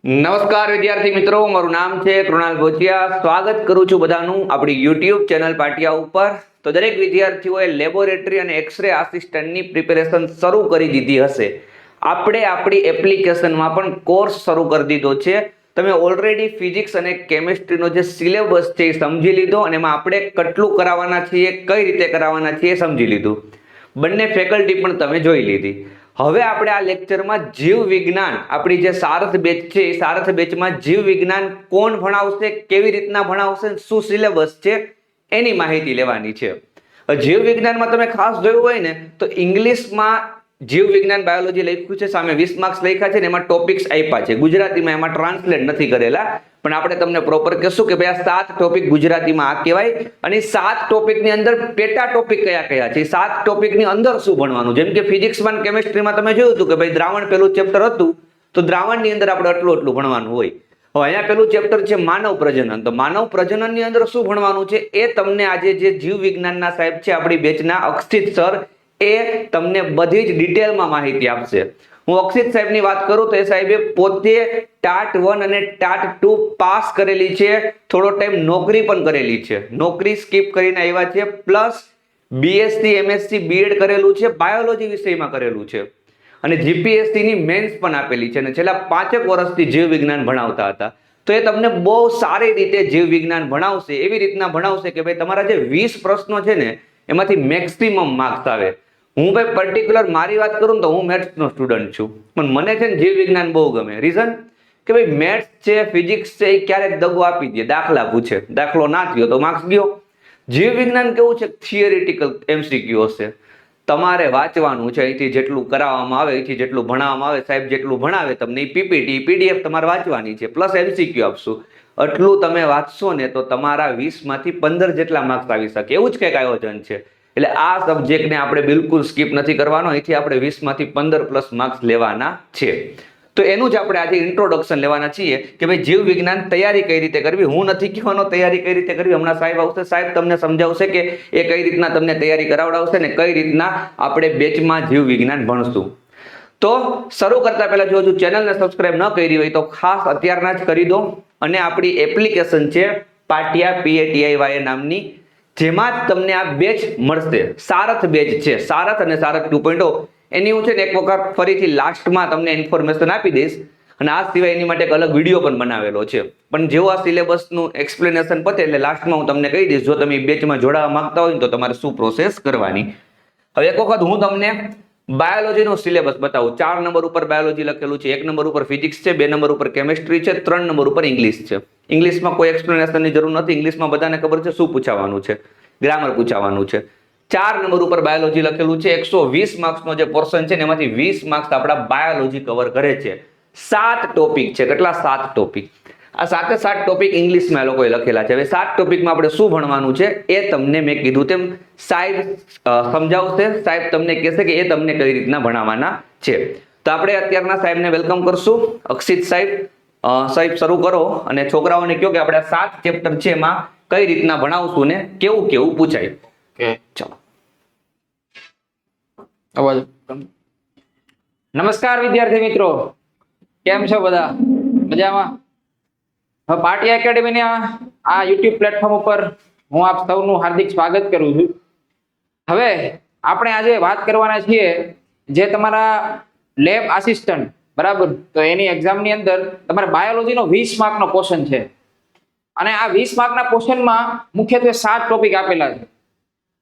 નમસ્કાર વિદ્યાર્થી મિત્રો, મારું નામ છે કૃણાલ ભોજિયા. સ્વાગત કરું છું બધાનું આપણી YouTube ચેનલ પાટિયા ઉપર. તો દરેક વિદ્યાર્થીઓએ લેબોરેટરી અને એક્સરે આસિસ્ટન્ટની પ્રિપેરેશન શરૂ કરી દીધી હશે. આપણે આપણી એપ્લિકેશનમાં પણ કોર્સ શરૂ કરી દીધો છે. તમે ઓલરેડી ફિઝિક્સ અને કેમિસ્ટ્રીનો જે સિલેબસ છે એ સમજી લીધો અને એમાં આપણે કેટલું કરાવવાના છીએ, કઈ રીતે કરાવવાના છીએ એ સમજી લીધું. બંને ફેકલ્ટી પણ તમે જોઈ લીધી. હવે આપણે આ લેક્ચરમાં જીવ વિજ્ઞાન, આપણી જે સારથ બેચ છે એ સારથ બેચમાં જીવ વિજ્ઞાન કોણ ભણાવશે, કેવી રીતના ભણાવશે, શું સિલેબસ છે એની માહિતી લેવાની છે. જીવ વિજ્ઞાનમાં તમે ખાસ જોયું હોય ને તો ઇંગ્લિશમાં જીવ વિજ્ઞાન બાયોલોજી લખ્યું છે, સામે 20 માર્ક્સ લખ્યા છે ને એમાં ટોપિક્સ આપ્યા છે. ગુજરાતીમાં એમાં ટ્રાન્સલેટ નથી કરેલા, પણ આપણે તમને પ્રોપર કહેશું કે ભાઈ આ 7 ટોપિક ગુજરાતીમાં આ કહેવાય. અને 7 ટોપિકની અંદર પેટા ટોપિક કયા કયા છે, 7 ટોપિકની અંદર શું ભણવાનું. જેમ કે ફિઝિક્સમાં અને કેમિસ્ટ્રીમાં તમે જોયું હતું કે ભાઈ દ્રાવણ પેલું ચેપ્ટર હતું, તો દ્રાવણની અંદર આપણે એટલું ભણવાનું હોય. હવે અહીંયા પેલું ચેપ્ટર છે માનવ પ્રજનન. તો માનવ પ્રજનનની અંદર શું ભણવાનું છે એ તમને આજે જે જીવ વિજ્ઞાનના સાહેબ છે આપણી બેચના અક્ષિત સર, એ તમને બધી જ ડિટેલમાં માહિતી આપશે. હું અક્ષિત સાહેબની વાત કરું તો એ સાહેબે પોતે ટાટ 1 અને ટાટ 2 પાસ કરેલી છે. થોડો ટાઈમ નોકરી પણ કરેલી છે, નોકરી સ્કીપ કરીને આવ્યા છે. પ્લસ બીએસસી, એમએસસી, બીએડ કરેલું છે, બાયોલોજી વિષયમાં કરેલું છે. અને જીપીએસસી ની મેન્સ પણ આપેલી છે અને છેલ્લા 5 વર્ષથી જીવ વિજ્ઞાન ભણાવતા હતા. તો એ તમને બહુ સારી રીતે જીવ વિજ્ઞાન ભણાવશે. એવી રીતના ભણાવશે કે ભાઈ તમારા જે 20 પ્રશ્નો છે ને એમાંથી મેક્સિમમ માર્ક્સ આવે. હું ભાઈ પર્ટિક્યુલર મારી વાત કરું ને તો હું મેથ્સનો સ્ટુડન્ટ છું, પણ મને છે ને જીવ વિજ્ઞાન બહુ ગમે. રીઝન કે ભાઈ મેથ્સ છે, ફિઝિક્સ છે, એ ક્યારેક દગો આપી દે, દાખલા પૂછે, દાખલો ના થયો તો માર્ક્સ ગયો. જીવ વિજ્ઞાન કેવું છે, થિયરિટિકલ એમસીક્યુ હશે. તમારે વાંચવાનું છે, અહીંથી જેટલું કરાવવામાં આવે, અહીંથી જેટલું ભણાવવામાં આવે, સાહેબ જેટલું ભણાવે તમને પીપીટી, પીડીએફ તમારે વાંચવાની છે, પ્લસ એમસીક્યુ આપશું. એટલું તમે વાંચશો ને તો તમારા 20 માંથી 15 જેટલા માર્ક્સ આવી શકે, એવું જ કંઈક આયોજન છે. એટલે આ સબ્જેક્ટને આપણે બિલકુલ સ્કીપ નથી કરવાનો. અહીંથી આપણે 20 માંથી 15 પ્લસ માર્ક્સ લેવાના છે. તો એનું જ આપણે આજે ઇન્ટ્રોડક્શન લેવાના છીએ કે ભાઈ જીવ વિજ્ઞાન તૈયારી કઈ રીતે કરવી. હું નથી કહેવાનો તૈયારી કઈ રીતે કરવી, હમણાં સાહેબ આવશે, સાહેબ તમને સમજાવશે કે એ કઈ રીતના તમને તૈયારી કરાવડાવશે ને કઈ રીતના આપણે બેચમાં જીવ વિજ્ઞાન ભણશું. તો શરૂ કરતા પહેલા જો હજુ ચેનલને સબસ્ક્રાઇબ ન કરી હોય તો ખાસ અત્યારના જ કરી દો. અને આપણી એપ્લિકેશન છે પાટિયા PATIYA નામની, જેમાં જ તમને આ બેચ મળશે. સારથ બેચ છે, સારથ અને સારથ 2.0. એની હું છે ને એક વખત ફરીથી લાસ્ટમાં તમને ઇન્ફોર્મેશન આપી દઈશ. અને આ સિવાય એની માટે એક અલગ વિડીયો પણ બનાવેલો છે. પણ જેવો આ સિલેબસનું એક્સપ્લેનેશન પતે એટલે લાસ્ટમાં હું તમને કહી દઈશ જો તમે બેચમાં જોડાવા માંગતા હોય તો તમારે શું પ્રોસેસ કરવાની. હવે એક વખત હું તમને બાયોલોજીનો સિલેબસ બતાવું. 4 નંબર ઉપર બાયોલોજી લખેલું છે, 1 નંબર ઉપર ફિઝિક્સ છે, 2 નંબર ઉપર કેમિસ્ટ્રી છે, 3 નંબર ઉપર ઇંગ્લિશ છે. ઇંગ્લિશમાં કોઈ એક્સપ્લેનેશનની જરૂર નથી. ઇંગ્લિશમાં બધાને ખબર છે શું પૂછાવાનું છે, ગ્રામર પૂછાવાનું છે. 4 નંબર ઉપર બાયોલોજી લખેલું છે. 120 માર્ક્સનો જે પોર્શન છે ને એમાંથી 20 માર્ક્સ આપણા બાયોલોજી કવર કરે છે. 7 ટોપિક છે. કેટલા? 7 ટોપિક. આ 7 ટોપિક ઇંગ્લિશમાં લોકોએ લખેલા છે. હવે 7 ટોપિકમાં આપણે શું ભણવાનું છે એ તમને મેં કીધું તેમ સાહેબ સમજાવશે. સાહેબ તમને કહેશે કે એ તમને કઈ રીતના ભણાવવાના છે. તો આપણે અત્યારના સાહેબને વેલકમ કરશું. અક્ષિત સાહેબ, સાહેબ શરૂ કરો અને છોકરાઓને કહો કે આપણે 7 ચેપ્ટર છે એમાં કઈ રીતના ભણાવશું ને કેવું કેવું પૂછાય. ચાલો. નમસ્કાર વિદ્યાર્થી મિત્રો, કેમ છો બધા? મજામાં? હવે પાટિયા એકેડેમીની આ YouTube પ્લેટફોર્મ ઉપર હું આપ સૌનું હાર્દિક સ્વાગત કરું છું. હવે આપણે આજે વાત કરવાના છીએ જે તમારા લેબ આસિસ્ટન્ટ, બરાબર, તો એની એક્ઝામની અંદર તમારે બાયોલોજીનો 20 માર્કનો ક્વેશ્ચન છે. અને આ 20 માર્કના ક્વેશ્ચનમાં મુખ્યત્વે 7 ટોપિક આપેલા છે.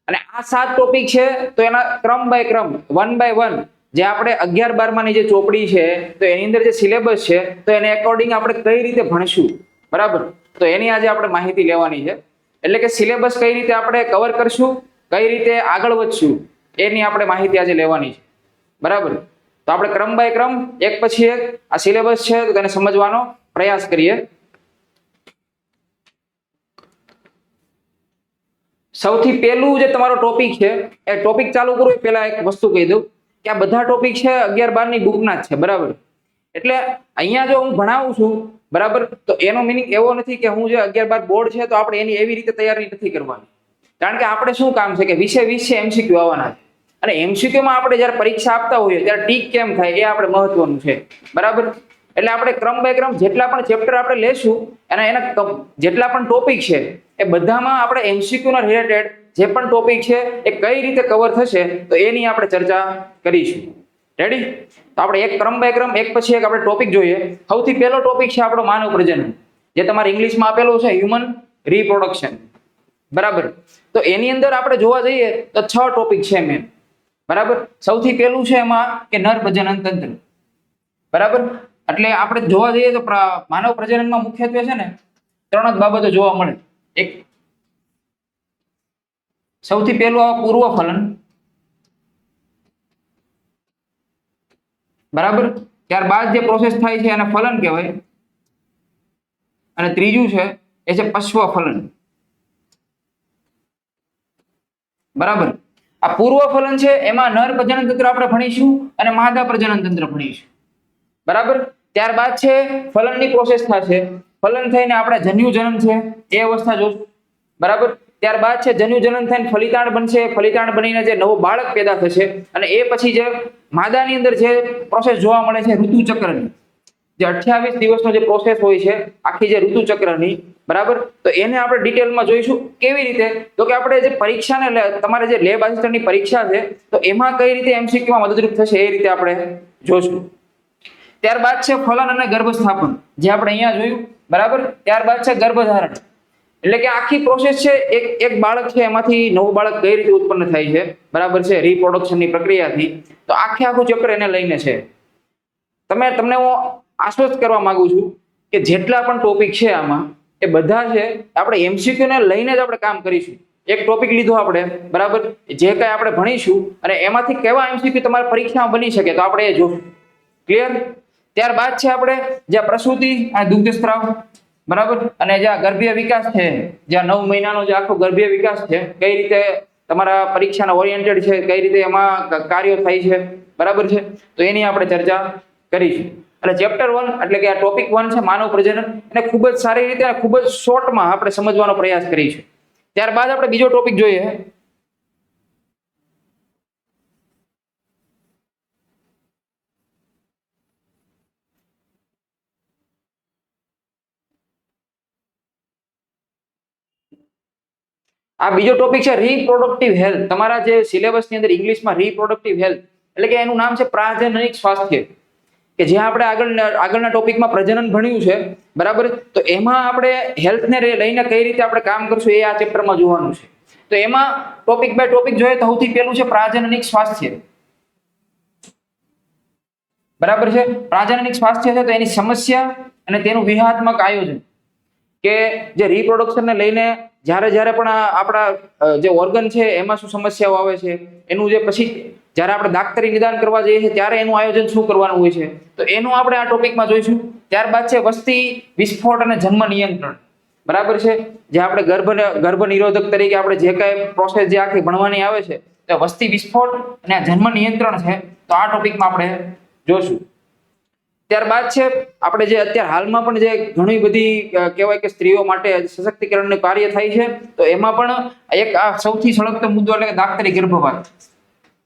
અને આ 7 ટોપિક છે તો એના ક્રમ બાય ક્રમ, 1 બાય 1, જે આપણે 11-12 જે ચોપડી છે તો એની અંદર જે સિલેબસ છે તો એને એકોર્ડિંગ આપણે કઈ રીતે ભણશું, બરાબર, તો એની આજે આપણે માહિતી લેવાની છે. એટલે કે સિલેબસ કઈ રીતે આપણે કવર કરશું, કઈ રીતે આગળ વધશું, એની આપણે માહિતી આજે લેવાની છે, બરાબર. તો આપણે ક્રમ બાય ક્રમ એક પછી એક આ સિલેબસ છે તો તેને સમજવાનો પ્રયાસ કરીએ. સૌથી પહેલું જે તમારો ટોપિક છે એ ટોપિક ચાલુ કરું પહેલા એક વસ્તુ કહી દઉં કે આ બધા ટોપિક છે 11-12 ની બુકના જ છે, બરાબર. એટલે અહીંયા જો હું ભણાવું છું, બરાબર, તો એનો મીનિંગ એવો નથી કે હું જે 11-12 બોર્ડ છે તો આપણે એની એવી રીતે તૈયારી નથી કરવાની. કારણ કે આપણે શું કામ છે કે 20 છે MCQ આવવાના છે. અને MCQ માં આપણે જ્યારે પરીક્ષા આપતા હોઈએ ત્યારે ટીક કેમ થાય એ આપણે મહત્વનું છે, બરાબર. એટલે આપણે ક્રમ બાય ક્રમ જેટલા પણ ચેપ્ટર આપણે લેશું અને એના જેટલા પણ ટોપિક છે એ બધામાં આપણે એમસીક્યુ ના રિલેટેડ જે પણ ટોપિક છે એ કઈ રીતે કવર થશે તો એની આપણે ચર્ચા કરીશું. રેડી? તો આપણે એક ક્રમ બાય ક્રમ એક પછી એક આપણે ટોપિક જોઈએ. સૌથી પહેલો ટોપિક છે આપણો માનવ પ્રજનન, જે તમારે ઇંગ્લિશમાં આપેલું છે હ્યુમન રિપ્રોડક્શન. બરાબર? તો એની અંદર આપણે જોવા જઈએ તો 6 ટોપિક છે મેન. બરાબર? સૌથી પહેલું છે એમાં કે નર પ્રજનન તંત્ર. બરાબર? એટલે આપણે જોવા જઈએ તો માનવ પ્રજનનમાં મુખ્યત્વે છે ને 3 જ બાબતો જોવા મળે. એક સૌથી પહેલું આ પૂર્વ ફલન. બરાબર? ત્યારબાદ જે પ્રોસેસ થાય છે એને ફલન કહેવાય. અને ત્રીજું છે એ છે પશ્વ ફલન. બરાબર? આ પૂર્વ ફલન છે એમાં નર પ્રજનન તંત્ર આપણે ભણીશું અને માદા પ્રજનન તંત્ર ભણીશું. બરાબર? ત્યારબાદ છે ફલનની પ્રોસેસ થશે. ફલન થઈને આપણે જન્યુ જનન છે એ અવસ્થા જોશું. બરાબર? ત્યારબાદ છે જન્યુ જનન થઈને ફલિતાંડ બનશે. ફલિતાંડ બનીને જે નવું બાળક પેદા થશે અને એ પછી જે માદાની અંદર જે પ્રોસેસ જોવા મળે છે ઋતુચક્રની, જે 28 દિવસનો જે પ્રોસેસ હોય છે આખી જે ઋતુચક્રની. બરાબર? તો એને આપણે ડિટેલમાં જોઈશું. કેવી રીતે? તો કે આપણે જે પરીક્ષાને તમારે જે લેબ આસિસ્ટન્ટની પરીક્ષા છે તો એમાં કઈ રીતે એમસીક્યુમાં મદદરૂપ થશે એ રીતે આપણે જોશું. ત્યારબાદ છે ફલન અને ગર્ભસ્થાપન, જે આપણે અહીંયા જોયું. બરાબર? ત્યારબાદ છે ગર્ભધારણ, એટલે કે આખી પ્રોસેસ છે એક બાળક છે એમાંથી નવું બાળક કઈ રીતે ઉત્પન્ન થાય છે. બરાબર છે? રિપ્રોડક્શનની પ્રક્રિયાથી. તો આખું ચક્ર એને લઈને છે. તમને હું આશ્વસ્ત કરવા માંગુ છું કે જેટલા પણ ટોપિક છે આમાં એ બધા છે આપણે એમસીક્યુ ને લઈને જ આપણે કામ કરીશું. એક ટોપિક લીધો આપણે, બરાબર, જે કઈ આપણે ભણીશું અને એમાંથી કેવા એમસીક્યુ તમારી પરીક્ષામાં બની શકે તો આપણે એ જોશું. ક્લિયર? ત્યારબાદ છે આપણે જે પ્રસૂતિ અને દુગ્ધસ્ત્રાવ. બરાબર? અને જે ગર્ભીય વિકાસ છે, જે 9 મહિનાનો જે આખો ગર્ભીય વિકાસ છે, કઈ રીતે તમારા પરીક્ષાના ઓરિએન્ટેડ છે, કઈ રીતે એમાં કાર્યો થાય છે. બરાબર છે? તો એની આપણે ચર્ચા કરીશું. એટલે ચેપ્ટર 1 એટલે કે આ ટોપિક 1 છે માનવ પ્રજનન, એને ખૂબ જ સારી રીતે અને ખૂબ જ શોર્ટમાં આપણે સમજવાનો પ્રયાસ કરીશું. ત્યારબાદ આપણે બીજો ટોપિક જોઈએ. આ બીજો ટોપિક છે રિપ્રોડક્ટિવ હેલ્થ. તમારા જે સિલેબસની અંદર ઇંગ્લિશમાં રિપ્રોડક્ટિવ હેલ્થ એટલે કે એનું નામ છે પ્રાજનનિક સ્વાસ્થ્ય, કે જે આપણે આગળના ટોપિકમાં પ્રજનન ભણ્યું છે. બરાબર? તો એમાં આપણે હેલ્થને લઈને કઈ રીતે આપણે કામ કરશું એ આ ચેપ્ટરમાં જોવાનું છે. તો એમાં ટોપિક બાય ટોપિક જોઈએ તો સૌથી પહેલું છે પ્રાજનનિક સ્વાસ્થ્ય. બરાબર છે? પ્રાજનનિક સ્વાસ્થ્ય છે તો એની સમસ્યા અને તેનું વ્યૂહાત્મક આયોજન, કે જે રિપ્રોડક્શનને લઈને જ્યારે પણ આપણા જે ઓર્ગન છે એમાં શું સમસ્યાઓ આવે છે, એનું જે પછી જ્યારે આપણે દાક્તરી નિદાન કરવા જઈએ છીએ ત્યારે એનું આયોજન શું કરવાનું હોય છે, તો એનું આપણે આ ટોપિકમાં જોઈશું. ત્યારબાદ છે વસ્તી વિસ્ફોટ અને જન્મ નિયંત્રણ. બરાબર છે? જે આપણે ગર્ભ નિરોધક તરીકે આપણે જે કઈ પ્રોસેસ જે આખી ભણવાની આવે છે તો વસ્તી વિસ્ફોટ અને જન્મ નિયંત્રણ છે, તો આ ટોપિકમાં આપણે જોશું. ત્યારબાદ છે આપણે જે અત્યારે હાલમાં પણ જે ઘણી બધી કહેવાય કે સ્ત્રીઓ માટે સશક્તિકરણનું કાર્ય થાય છે, તો એમાં પણ એક આ સૌથી સળગતો મુદ્દો એટલે કે દાક્તરી ગર્ભપાત.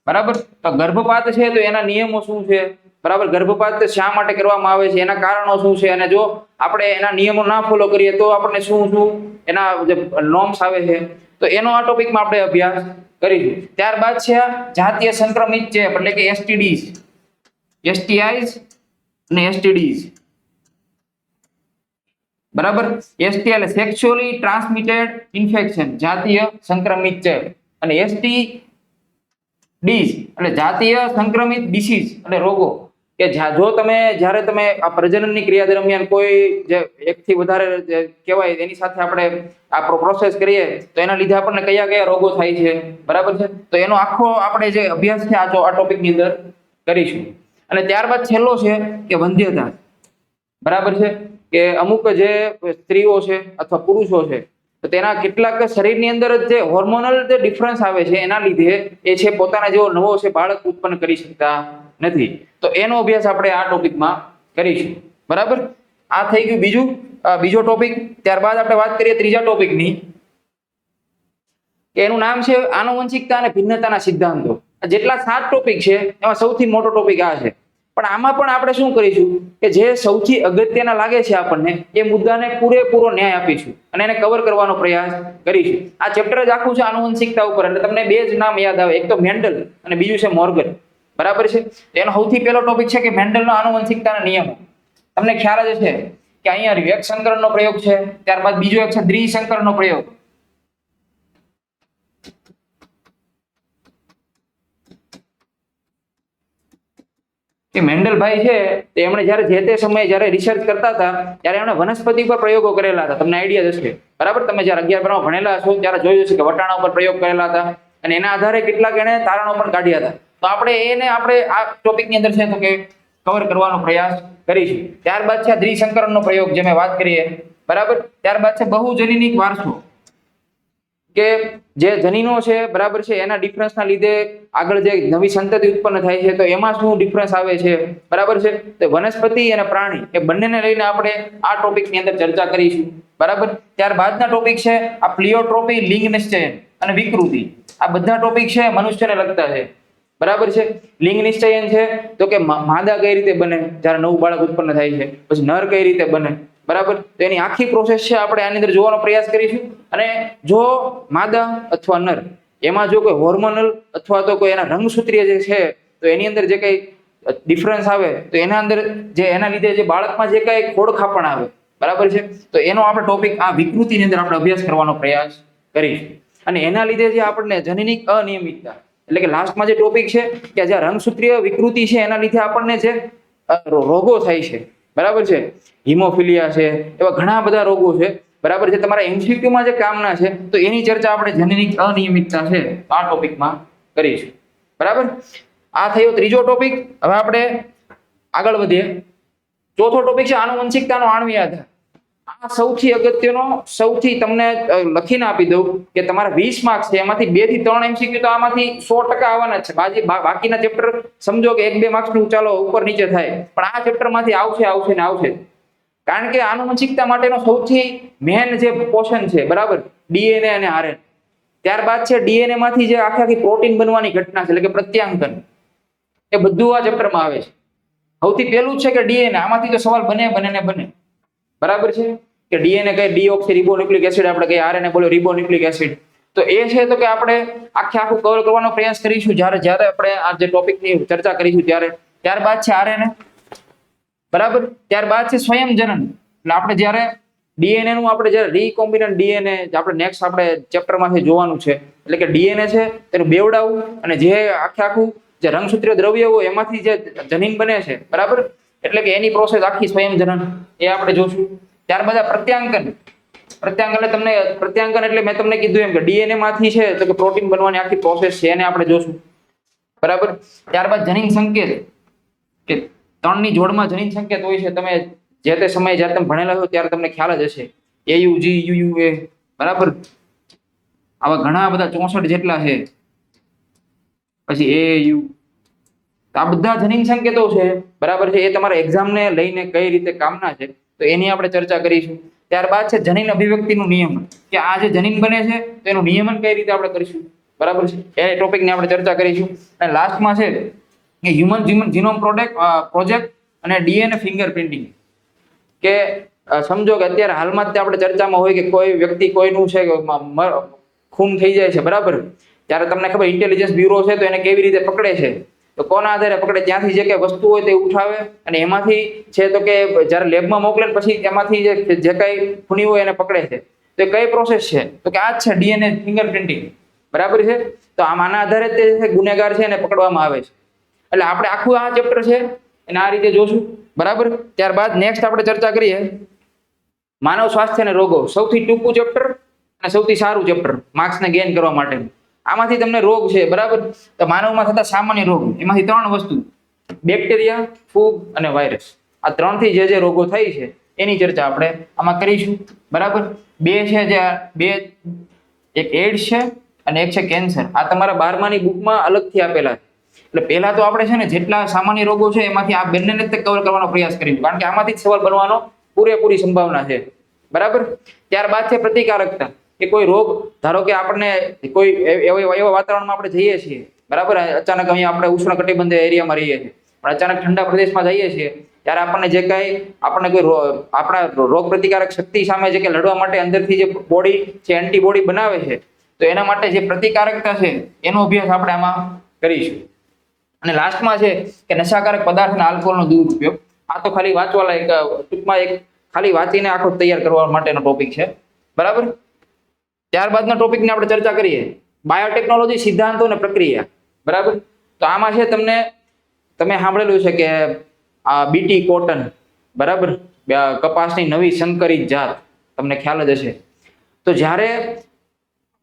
બરાબર? તો ગર્ભપાત છે તો એના નિયમો શું છે? બરાબર? ગર્ભપાત શા માટે કરવામાં આવે છે, એના કારણો શું છે, અને જો આપણે એના નિયમો ના ફોલો કરીએ તો આપણને શું એના જે નોર્મ્સ આવે છે, તો એનો આ ટોપિકમાં આપણે અભ્યાસ કરીશું. ત્યારબાદ છે જાતીય સંક્રમિત ચેપ એટલે કે STDs, STIs અને STDs. બરાબર? STI એટલે સેક્સ્યુઅલી ટ્રાન્સમિટેડ ઇન્ફેક્શન, જાતીય સંક્રમિત ચેપ, અને STDs એટલે જાતીય સંક્રમિત ડિસીઝ એટલે રોગો, કે જ્યારે તમે આ પ્રજનનની ક્રિયા દરમિયાન કોઈ જે એકથી વધારે કહેવાય એની સાથે આપણે આ પ્રોસેસ કરીએ તો એના લીધે આપણને કયા કયા રોગો થાય છે. બરાબર છે? તો એનો આખો આપણે જે અભ્યાસ છે આ ટોપિકની અંદર કરીશું. અને ત્યારબાદ છેલ્લો છે કે વંધ્યતા. બરાબર છે? કે અમુક જે સ્ત્રીઓ છે અથવા પુરુષો છે તો તેના કેટલાક શરીરની અંદર જે હોર્મોનલ જે ડિફરન્સ આવે છે એના લીધે એ છે પોતાના જેવો નવો છે બાળક ઉત્પન્ન કરી શકતા નથી. તો એનો અભ્યાસ આપણે આ ટોપિકમાં કરીશું. બરાબર? આ થઈ ગયું બીજો ટોપિક. ત્યારબાદ આપણે વાત કરીએ ત્રીજા ટોપિકની, કે એનું નામ છે આનુવંશિકતા અને ભિન્નતાના સિદ્ધાંતો. જેટલા 7 ટોપિક છે એમાં સૌથી મોટો ટોપિક આ છે પણ આમાં પણ આપણે શું કરીશું કે જે સૌથી અગત્યના લાગે છે આપણને એ મુદ્દાને પૂરેપૂરો ન્યાય આપીશું અને એને કવર કરવાનો પ્રયાસ કરીશું. આ ચેપ્ટર જ આખું છે આનુવંશિકતા ઉપર, એટલે તમને બે જ નામ યાદ આવે, એક તો મેન્ડલ અને બીજું છે મોર્ગન. બરાબર છે. એનો સૌથી પહેલો ટોપિક છે કે મેન્ડલનો આનુવંશિકતાના નિયમો. તમને ખ્યાલ જ છે કે અહીંયા એક સંકરણનો પ્રયોગ છે, ત્યારબાદ બીજો એક છે દ્વિસંકરણનો પ્રયોગ. કે મેન્ડલભાઈ છે તે એમણે જ્યારે જે તે સમયે જ્યારે રિસર્ચ કરતા હતા ત્યારે એમણે વનસ્પતિ પર પ્રયોગો કરેલા હતા. તમને આઈડિયા જ હશે, બરાબર? તમે જ્યારે 11 બારમાં ભણેલા હશો ત્યારે જોયું હશે કે વટાણા ઉપર પ્રયોગ કરેલા હતા અને એના આધારે કેટલાક એને તારણો પણ કાઢ્યા હતા. તો આપણે આ ટોપિકની અંદર છે તો કે કવર કરવાનો પ્રયાસ કરીશું. ત્યારબાદ છે દ્વિસંકરણનો પ્રયોગ જે મેં વાત કરીએ, બરાબર. ત્યારબાદ છે બહુજનીનિક વારસો, કે જે જનીનો છે, બરાબર છે, એના ડિફરન્સના લીધે આગળ જે નવી સંતતિ ઉત્પન્ન થાય છે તો એમાં શું ડિફરન્સ આવે છે, બરાબર છે. તો વનસ્પતિ અને પ્રાણી એ બંનેને લઈને આપણે આ ટોપિકની અંદર ચર્ચા કરીશું, બરાબર. ત્યારબાદના ટોપિક છે આ પ્લિયોટ્રોપી, લિંગ નિશ્ચયન અને વિકૃતિ. આ બધા ટોપિક છે મનુષ્યને લગતા છે, બરાબર છે. લિંગ નિશ્ચયન છે તો કે માદા કઈ રીતે બને જ્યારે નવું બાળક ઉત્પન્ન થાય છે, પછી નર કઈ રીતે બને, બરાબર. તો એની આખી પ્રોસેસ છે આપણે આની અંદર જોવાનો પ્રયાસ કરીશું. અને જો માદા અથવા નર એમાં જો કોઈ હોર્મોનલ અથવા તો કોઈ એના રંગસૂત્રીય જે છે તો એની અંદર જે કઈ ડિફરન્સ આવે તો એના અંદર જે એના લીધે જે બાળકમાં જે કઈ ખોડખાપણ આવે, બરાબર છે, તો એનો આપણે ટોપિક આ વિકૃતિની અંદર આપણે અભ્યાસ કરવાનો પ્રયાસ કરીશું. અને એના લીધે જે આપણને જનનિક અનિયમિતતા એટલે કે લાસ્ટમાં જે ટોપિક છે કે જે રંગસૂત્રીય વિકૃતિ છે એના લીધે આપણને જે રોગો થાય છે, બરાબર છે, હિમોફિલિયા છે, એવા ઘણા બધા રોગો છે, બરાબર છે. તમારા એમસીક્યુમાં જે કામના છે તો એની ચર્ચા આપણે જનનિક અનિયમિતતા છે આ ટોપિકમાં કરીશું, બરાબર. આ થયો ત્રીજો ટોપિક. હવે આપણે આગળ વધીએ. ચોથો ટોપિક છે આનુવંશિકતાનો આણ્વીય આધાર. આ સૌથી અગત્યનો, સૌથી તમને લખીને આપી દઉં કે તમારા 20 માર્ક્સ છે એમાંથી 2 થી 3 એમસીક્યુ તો આમાંથી 100% આવવાના જ છે. બાકીના ચેપ્ટર સમજો કે 1-2 માર્ક્સનું ચાલો ઉપર નીચે થાય, પણ આ ચેપ્ટરમાંથી આવશે ને આવશે. કારણ કે આનુવંશિકતા માટેનો સૌથી મેન જે પોર્શન છે, બરાબર, ડીએનએ અને આરએનએ. ત્યારબાદ છે ડીએનએ માંથી જે આખી પ્રોટીન બનવાની ઘટના છે એટલે કે પ્રત્યાંકન, એ બધું આ ચેપ્ટરમાં આવે છે. સૌથી પહેલું છે કે ડીએનએ. આમાંથી તો સવાલ બને, બરાબર છે, કે ડીએનએ કઈ ડીઓક્સી રિબોન્યુક્લિક એસિડ આપણે કઈ, આરએનએ બોલો રિબોન્યુક્લિક એસિડ. તો એ છે તો કે આપણે આખું કવર કરવાનો પ્રયાસ કરીશું જ્યારે આપણે આ જે ટોપિકની ચર્ચા કરીશું ત્યારે. ત્યારબાદ છે આરએનએ, બરાબર. ત્યારબાદ છે સ્વયંજનન. એટલે આપણે જ્યારે ડીએનએ નું આપણે જ્યારે રીકોમ્બિનન્ટ ડીએનએ આપણે નેક્સ્ટ આપણે ચેપ્ટરમાંથી જોવાનું છે. એટલે કે ડીએનએ છે તેનું બેવડાવું અને જે આખું જે રંગસૂત્રીય દ્રવ્ય હોય એમાંથી જે જનીન બને છે, બરાબર, એટલે કે એની પ્રોસેસ આખી સ્વયંજનન એ આપણે જોશું. ત્યારબાદ પ્રત્યાંકન એટલે મેં તમને કીધું એમ કે ડીએનએ માંથી છે તો કે પ્રોટીન બનવાની આખી પ્રોસેસ છે એને આપણે જોશું, બરાબર. ત્યારબાદ જનીન સંકેત, કે 3ની જોડમાં જનીન સંકેત હોય છે. તમે જે તે સમયે જ્યારે તમે ભણેલા છો ત્યારે તમને ખ્યાલ જ હશે. AUG, UUA, બરાબર, આવા ઘણા બધા 64 જેટલા છે. પછી AAU, આ બધા જનીન સંકેતો છે, બરાબર છે. એ તમારા એક્ઝામને લઈને કઈ રીતે કામના છે તો એની આપણે ચર્ચા કરીશું. ત્યારબાદ છે જનીન અભિવ્યક્તિનું નિયમન, કે આ જે જનીન બને છે તો એનું નિયમન કઈ રીતે આપણે કરીશું, બરાબર છે, એ ટોપિકની આપણે ચર્ચા કરીશું. અને લાસ્ટમાં છે કે હ્યુમન જીનોમ પ્રોજેક્ટ અને ડીએનએ ફિંગરપ્રિન્ટિંગ. કે સમજો કે અત્યારે હાલમાં જ આપણે ચર્ચામાં હોય કે કોઈ વ્યક્તિ કોઈનું છે ખૂન થઈ જાય છે, બરાબર, ત્યારે તમને ખબર ઇન્ટેલિજન્સ બ્યુરો છે તો એને કેવી રીતે પકડે છે, તો કોના આધારે પકડે, ત્યાંથી જે કઈ વસ્તુ હોય તે ઉઠાવે અને એમાંથી છે તો કે જ્યારે લેબમાં મોકલે પછી એમાંથી જે કઈ ખૂની હોય એને પકડે છે. તો એ કઈ પ્રોસેસ છે તો કે આ જ છે ડીએનએ ફિંગરપ્રિન્ટિંગ, બરાબર છે. તો આના આધારે તે ગુનેગાર છે એને પકડવામાં આવે છે. એટલે આપણે આખું આ ચેપ્ટર છે એને આ રીતે જોશું, બરાબર. ત્યારબાદ નેક્સ્ટ આપણે ચર્ચા કરીએ માનવ સ્વાસ્થ્ય અને રોગો. સૌથી ટૂંકું ચેપ્ટર અને સૌથી સારું ચેપ્ટર માર્ક્સને ગેઇન કરવા માટે. આમાંથી તમને રોગ છે, બરાબર, તો માનવમાં થતા સામાન્ય રોગ એમાંથી 3 વસ્તુ: બેક્ટેરિયા, ફૂગ અને વાયરસ. આ 3થી જે રોગો થાય છે એની ચર્ચા આપણે આમાં કરીશું, બરાબર. 2 છે જે એક એડ્સ છે અને એક છે કેન્સર. આ તમારા 12માની બુકમાં અલગથી આપેલા છે. એટલે પહેલા તો આપણે છે ને જેટલા સામાન્ય રોગો છે એમાંથી આ બંનેને જ કવર કરવાનો પ્રયાસ કરીશું, કારણ કે આમાંથી જ સવાલ બનવાનો પૂરેપૂરી સંભાવના છે, બરાબર. ત્યારબાદ છે પ્રતિકારકતા, કે કોઈ રોગ, ધારો કે આપણને કોઈ એવા વાતાવરણમાં આપણે જઈએ છીએ, બરાબર, અચાનક અહીંયા આપણે ઉષ્ણકટિબંધીય એરિયામાં રહીએ છીએ પણ અચાનક ઠંડા પ્રદેશમાં જઈએ છીએ ત્યારે આપણને જે કાંઈ આપણને કોઈ આપણા રોગ પ્રતિકારક શક્તિ સામે જે કે લડવા માટે અંદરથી જે બોડી છે એન્ટીબોડી બનાવે છે, તો એના માટે જે પ્રતિકારકતા છે એનો અભ્યાસ આપણે આમાં કરીશું. અને લાસ્ટમાં છે કે નશાકારક પદાર્થ અને આલ્કોહોલનો દુરુપયોગ. આ તો ખાલી વાંચવા લાયક ટૂંકમાં એક ખાલી વાંચીને આખો તૈયાર કરવા માટેનો ટોપિક છે, બરાબર. ત્યારબાદના ટોપિકની આપણે ચર્ચા કરીએ, બાયોટેકનોલોજી સિદ્ધાંતો અને પ્રક્રિયા, બરાબર. તો આમાં છે તમે સાંભળેલું છે કે આ બીટી કોટન, બરાબર, કપાસની નવી સંકરિત જાત, તમને ખ્યાલ જ હશે. તો જ્યારે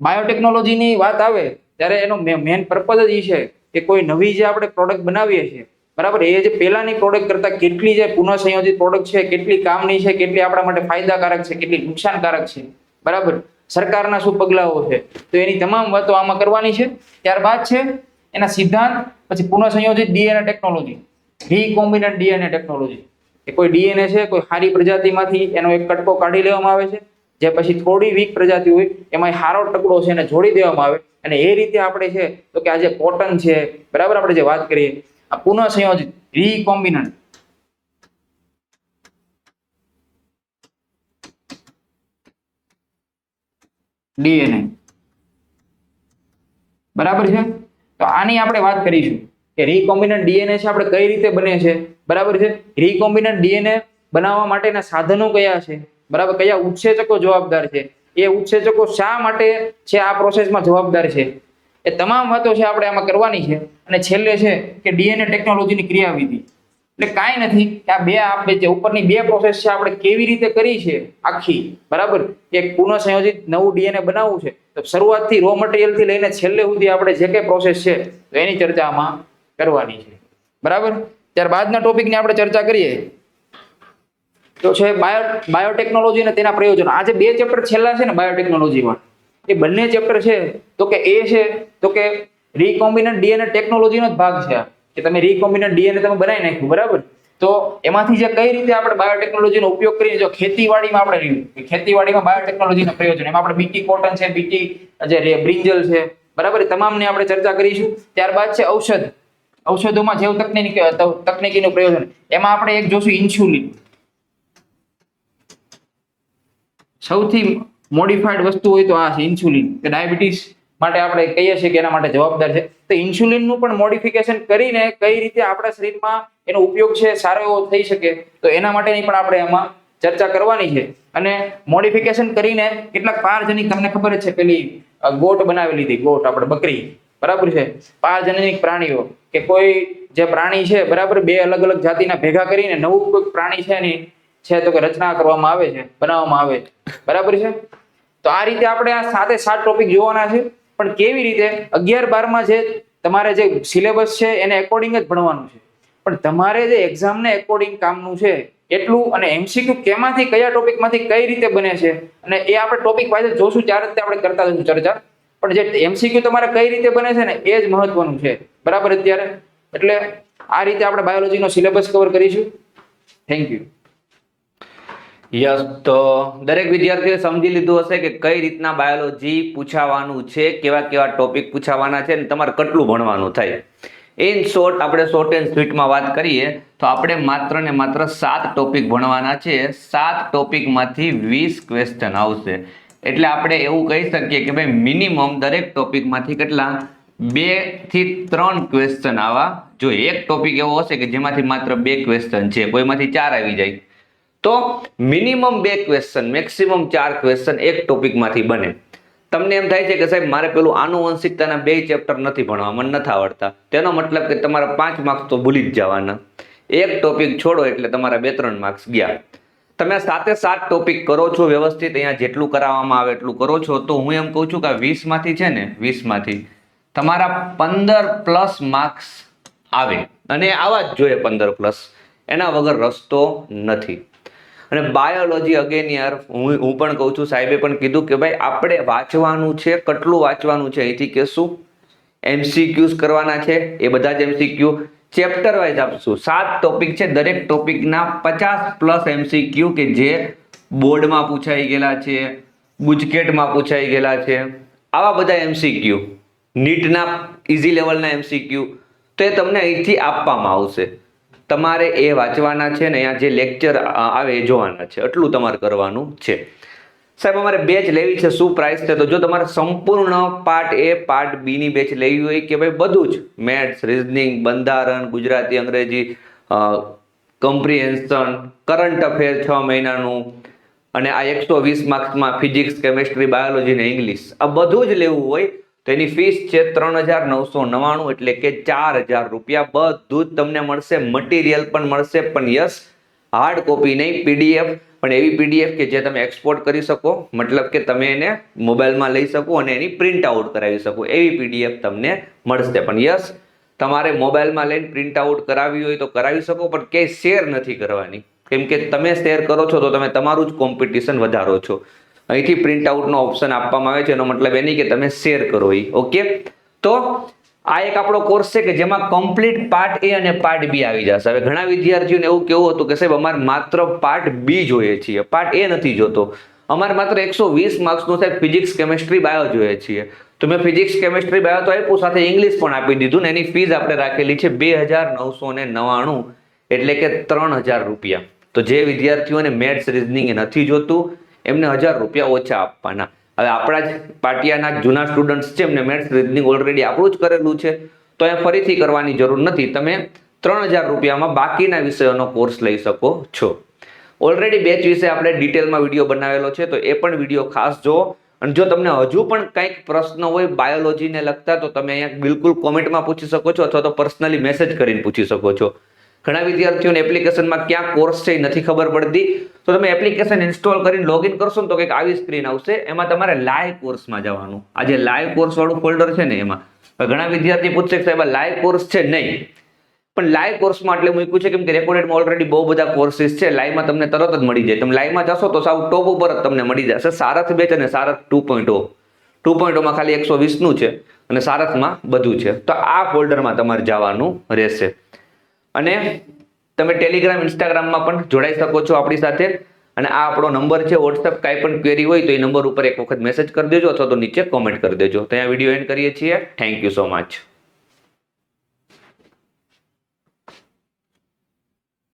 બાયોટેકનોલોજીની વાત આવે ત્યારે એનો મેન પર્પઝ જ એ છે કે કોઈ નવી જે આપણે પ્રોડક્ટ બનાવીએ છીએ, બરાબર, એ જે પહેલાની પ્રોડક્ટ કરતા કેટલી જે પુનઃસંયોજિત પ્રોડક્ટ છે, કેટલી કામની છે, કેટલી આપણા માટે ફાયદાકારક છે, કેટલી નુકસાનકારક છે, બરાબર, સરકારના શું પગલાઓ છે, તો એની તમામ વાતો આમાં કરવાની છે. ત્યારબાદ છે એના સિદ્ધાંત, પછી પુનઃસંયોજિત ડીએનએ ટેકનોલોજી, રીકોમ્બિનન્ટ ડીએનએ ટેકનોલોજી, કે કોઈ ડીએનએ છે કોઈ સારી પ્રજાતિમાંથી એનો એક કટકો કાઢી લેવામાં આવે છે, જે પછી થોડી વીક પ્રજાતિ હોય એમાં સારો ટુકડો છે એને જોડી દેવામાં આવે, અને એ રીતે આપણે છે તો કે આ જે કોટન છે, બરાબર, આપણે જે વાત કરીએ આ પુનઃસંયોજિત રીકોમ્બિનન્ટ ડીએનએ, બરાબર છે. તો આની આપણે વાત કરીશું કે રીકોમ્બિનન્ટ ડીએનએ છે આપણે કઈ રીતે બને છે, બરાબર છે. રીકોમ્બિનન્ટ ડીએનએ બનાવવા માટેના સાધનો કયા છે, બરાબર, કયા ઉત્સેચકો જવાબદાર છે, એ ઉત્સેચકો શા માટે છે આ પ્રોસેસમાં જવાબદાર છે, એ તમામ વાતો છે આપણે આમાં કરવાની છે. અને છેલ્લે છે કે ડીએનએ ટેકનોલોજીની ક્રિયાવિધિ. એટલે કાંઈ નથી કે આ આપણે જે ઉપરની બે પ્રોસેસ છે આપણે કેવી રીતે કરી છે આખી, બરાબર, એક પુનઃસંયોજિત નવું ડીએનએ બનાવવું છે, તો શરૂઆતથી રો મટીરિયલ થી લઈને છેલ્લે સુધી આપણે જે કઈ પ્રોસેસ છે તો એની ચર્ચા આમાં કરવાની છે, બરાબર. ત્યારબાદના ટોપિકની આપણે ચર્ચા કરીએ તો છે બાયોટેકનોલોજી અને તેના પ્રયોજનો. આ જે બે ચેપ્ટર છેલ્લા છે ને બાયોટેકનોલોજીમાં, એ બંને ચેપ્ટર છે તો કે એ છે તો કે રીકોમ્બિનન્ટ ડીએનએ ટેકનોલોજીનો જ ભાગ છે, કે તમે રીકોમ્બિનન્ટ ડીએનએ તમે બનાવી નાખ્યું, બરાબર. તો એમાંથી જે કઈ રીતે આપણે બાયોટેકનોલોજીનો ઉપયોગ કરીને જો ખેતીવાડીમાં આપણે રહ્યું, ખેતીવાડીમાં બાયોટેકનોલોજીના પ્રયોજન, એમાં આપણે બીટી કોટન છે, બીટી જે બ્રિંજલ છે, બરાબર, તમામની આપણે ચર્ચા કરીશું. ત્યારબાદ છે ઔષધોમાં જૈવ તકનીકીનું પ્રયોજન, એમાં આપણે એક જોશું ઇન્સ્યુલિન. સૌથી મોડિફાઈડ વસ્તુ હોય તો આ છે ઇન્સ્યુલિન, કે ડાયાબિટીસ માટે આપણે કહીએ છીએ કે એના માટે જવાબદાર છે. તો ઇન્સ્યુલિનનું પણ મોડિફિકેશન કરીને કઈ રીતે આપણા શરીરમાં એનો ઉપયોગ છે સારો એવો થઈ શકે, તો એના માટેની પણ આપણે એમાં ચર્ચા કરવાની છે. અને મોડિફિકેશન કરીને કેટલાક પારજનિક, તમને ખબર જ છે પેલી ગોટ બનાવેલી હતી, ગોટ આપણે બકરી, બરાબર છે, પારજનિક પ્રાણીઓ, કે કોઈ જે પ્રાણી છે, બરાબર, બે અલગ અલગ જાતિના ભેગા કરીને નવું કોઈ પ્રાણી છે એની છે તો કે રચના કરવામાં આવે છે, બનાવવામાં આવે છે, બરાબર છે. તો આ રીતે આપણે આ 7 ટોપિક જોવાના છે. પણ કેવી રીતે 11-12માં જે તમારે જે સિલેબસ છે એને એકોર્ડિંગ જ ભણવાનું છે, પણ તમારે જે એક્ઝામને એકોર્ડિંગ કામનું છે એટલું. અને એમસીક્યુ કેમાંથી કયા ટોપિકમાંથી કઈ રીતે બને છે અને એ આપણે ટોપિક વાઇઝ જોશું, ત્યારે જ આપણે કરતા જશું ચર્ચા. પણ જે એમસીક્યુ તમારે કઈ રીતે બને છે ને એ જ મહત્વનું છે, બરાબર અત્યારે. એટલે આ રીતે આપણે બાયોલોજીનો સિલેબસ કવર કરીશું. Thank you. યસ, તો દરેક વિદ્યાર્થીએ સમજી લીધું હશે કે કઈ રીતના બાયોલોજી પૂછાવાનું છે, કેવા કેવા ટોપિક પૂછાવાના છે, અને તમારે કેટલું ભણવાનું થાય. ઇન શોર્ટ આપણે શોર્ટ એન્ડ સ્વીટમાં વાત કરીએ તો આપણે માત્ર ને માત્ર 7 ટોપિક ભણવાના છે. 7 ટોપિકમાંથી 20 ક્વેશ્ચન આવશે. એટલે આપણે એવું કહી શકીએ કે ભાઈ મિનિમમ દરેક ટોપિકમાંથી કેટલા 2 થી 3 ક્વેશ્ચન આવવા જોઈએ. એક ટોપિક એવો હશે કે જેમાંથી માત્ર 2 ક્વેશ્ચન છે, કોઈમાંથી 4 આવી જાય, તો મિનિમમ 2 ક્વેશ્ચન, મેક્સિમમ 4 ક્વેશ્ચન એક ટોપિકમાંથી બને. તમને એમ થાય છે કે સાહેબ મારે પેલું આનુવંશિકતાના 2 ચેપ્ટર નથી ભણવા, મને નથી આવડતા, તેનો મતલબ કે તમારા 5 માર્ક્સ તો ભૂલી જ જવાના. એક ટોપિક છોડો એટલે તમારા 2-3 માર્ક્સ ગયા. તમે 7 ટોપિક કરો છો વ્યવસ્થિત, અહીંયા જેટલું કરાવવામાં આવે એટલું કરો છો, તો હું એમ કહું છું કે 20માંથી છે ને 20માંથી તમારા 15+ માર્ક્સ આવે, અને આવા જ જોઈએ 15+, એના વગર રસ્તો નથી. અને બાયોલોજી અગેન યાર હું પણ કહું છું, સાહેબે પણ કીધું કે ભાઈ આપણે વાંચવાનું છે, કેટલું વાંચવાનું છે અહીંથી કહેશું. એમસીક્યુઝ કરવાના છે, એ બધા જ એમસીક્યુ ચેપ્ટર વાઇઝ આપશું. 7 ટોપિક છે, દરેક ટોપિકના 50+ એમસીક્યુ કે જે બોર્ડમાં પૂછાઈ ગયેલા છે, ગુજકેટમાં પૂછાઈ ગયેલા છે, આવા બધા એમસીક્યુ, નીટના ઇઝી લેવલના એમસીક્યુ, તો એ તમને અહીંથી આપવામાં આવશે. તમારે એ વાંચવાના છે ને અહીંયા જે લેક્ચર આવે એ જોવાના છે, એટલું તમારે કરવાનું છે. સાહેબ અમારે બેચ લેવી છે, શું પ્રાઇસ છે? તો જો તમારે સંપૂર્ણ પાર્ટ એ પાર્ટ બી ની બેચ લેવી હોય કે ભાઈ બધું જ મેથ્સ, રીઝનિંગ, બંધારણ, ગુજરાતી, અંગ્રેજી, કમ્પ્રિહેન્શન, કરંટ અફેર 6 મહિનાનું, અને આ 120 માર્ક્સમાં ફિઝિક્સ, કેમેસ્ટ્રી, બાયોલોજી ને ઇંગ્લિશ, આ બધું જ લેવું હોય તો એની ફીસ છે 3,999, એટલે કે 4,000 રૂપિયા. બધું જ તમને મળશે, મટીરિયલ પણ મળશે, પણ યસ હાર્ડ કોપી નહીં, પીડીએફ, પણ એવી પીડીએફ કે જે તમે એક્સપોર્ટ કરી શકો, મતલબ કે તમે એને મોબાઈલમાં લઈ શકો અને એની પ્રિન્ટ આઉટ કરાવી શકો, એવી પીડીએફ તમને મળશે. પણ યસ તમારે મોબાઈલમાં લઈને પ્રિન્ટ આઉટ કરાવી હોય તો કરાવી શકો, પણ ક્યાંય શેર નથી કરવાની, કેમ કે તમે શેર કરો છો તો તમે તમારું જ કોમ્પિટિશન વધારો છો. અહીંથી પ્રિન્ટ આઉટનો ઓપ્શન આપવામાં આવે છે, એનો મતલબ એ નહીં કે તમે શેર કરો એ. ઓકે, તો આ એક આપણો કોર્સ છે કે જેમાં કમ્પ્લીટ પાર્ટ એ અને પાર્ટ બી આવી જશે. હવે ઘણા વિદ્યાર્થીઓને એવું કેવું હતું કે સાહેબ અમારે માત્ર પાર્ટ બી જોઈએ છીએ, પાર્ટ એ નથી જોતો, અમારે માત્ર 120 માર્ક્સનું સાહેબ ફિઝિક્સ, કેમેસ્ટ્રી, બાયો જોઈએ છીએ. તો મેં ફિઝિક્સ, કેમેસ્ટ્રી, બાયો તો આપ્યું, સાથે ઇંગ્લિશ પણ આપી દીધું ને એની ફીસ આપણે રાખેલી છે 2,999, એટલે કે 3,000 રૂપિયા. તો જે વિદ્યાર્થીઓને મેથ્સ, રીઝનિંગ નથી જોતું એમને 1,000 રૂપિયા ઓછા આપવાના. હવે આપણા જ પાટિયાના જૂના સ્ટુડન્ટ્સ છે, એમને મેથ્સ, રીઝનિંગ ઓલરેડી આપણું જ કરેલું છે, તો એ ફરીથી કરવાની જરૂર નથી. તમે 3,000 રૂપિયામાં બાકીના વિષયોનો કોર્સ લઈ શકો છો. ઓલરેડી બેચ વિશે આપણે ડિટેલમાં વિડીયો બનાવેલો છે, તો એ પણ વિડીયો ખાસ જુઓ. અને જો તમને હજુ પણ કંઈક પ્રશ્ન હોય બાયોલોજીને લગતા, તો તમે અહીંયા બિલકુલ કોમેન્ટમાં પૂછી શકો છો, અથવા તો પર્સનલી મેસેજ કરીને પૂછી શકો છો. ઘણા વિદ્યાર્થીઓને એપ્લિકેશનમાં ક્યાં કોર્સ છે એ નથી ખબર પડતી, તો તમે એપ્લિકેશન ઇન્સ્ટોલ કરીને લોગિન કરશો ને તો કંઈક આવી સ્ક્રીન આવશે, એમાં તમારે લાઈવ કોર્સમાં જવાનું. આ જે લાઈવ કોર્સ વાળું ફોલ્ડર છે ને એમાં ઘણા વિદ્યાર્થી પૂછશે કે સાહેબ લાઈવ કોર્સ છે, નહીં, પણ લાઈવ કોર્સમાં એટલે મૂક્યું છે કેમ કે રેકોર્ડેડમાં ઓલરેડી બહુ બધા કોર્સિસ છે, લાઈવમાં તમને તરત જ મળી જાય. તમે લાઈવમાં જશો તો સાવ ટોપ ઉપર જ તમને મળી જશે. સારથ બેચ અને સારથ 2.0, 2.0માં ખાલી 120નું છે અને સારથમાં બધું છે. તો આ ફોલ્ડરમાં તમારે જવાનું રહેશે. અને તમે ટેલિગ્રામ, ઇન્સ્ટાગ્રામમાં પણ જોડાઈ શકો છો આપણી સાથે. અને આ આપણો નંબર છે વોટ્સએપ, કાંઈ પણ ક્વેરી હોય તો એ નંબર ઉપર એક વખત મેસેજ કરી દેજો, અથવા તો નીચે કોમેન્ટ કરી દેજો. તો અહીંયા વિડીયો એન્ડ કરીએ છીએ. Thank you so much.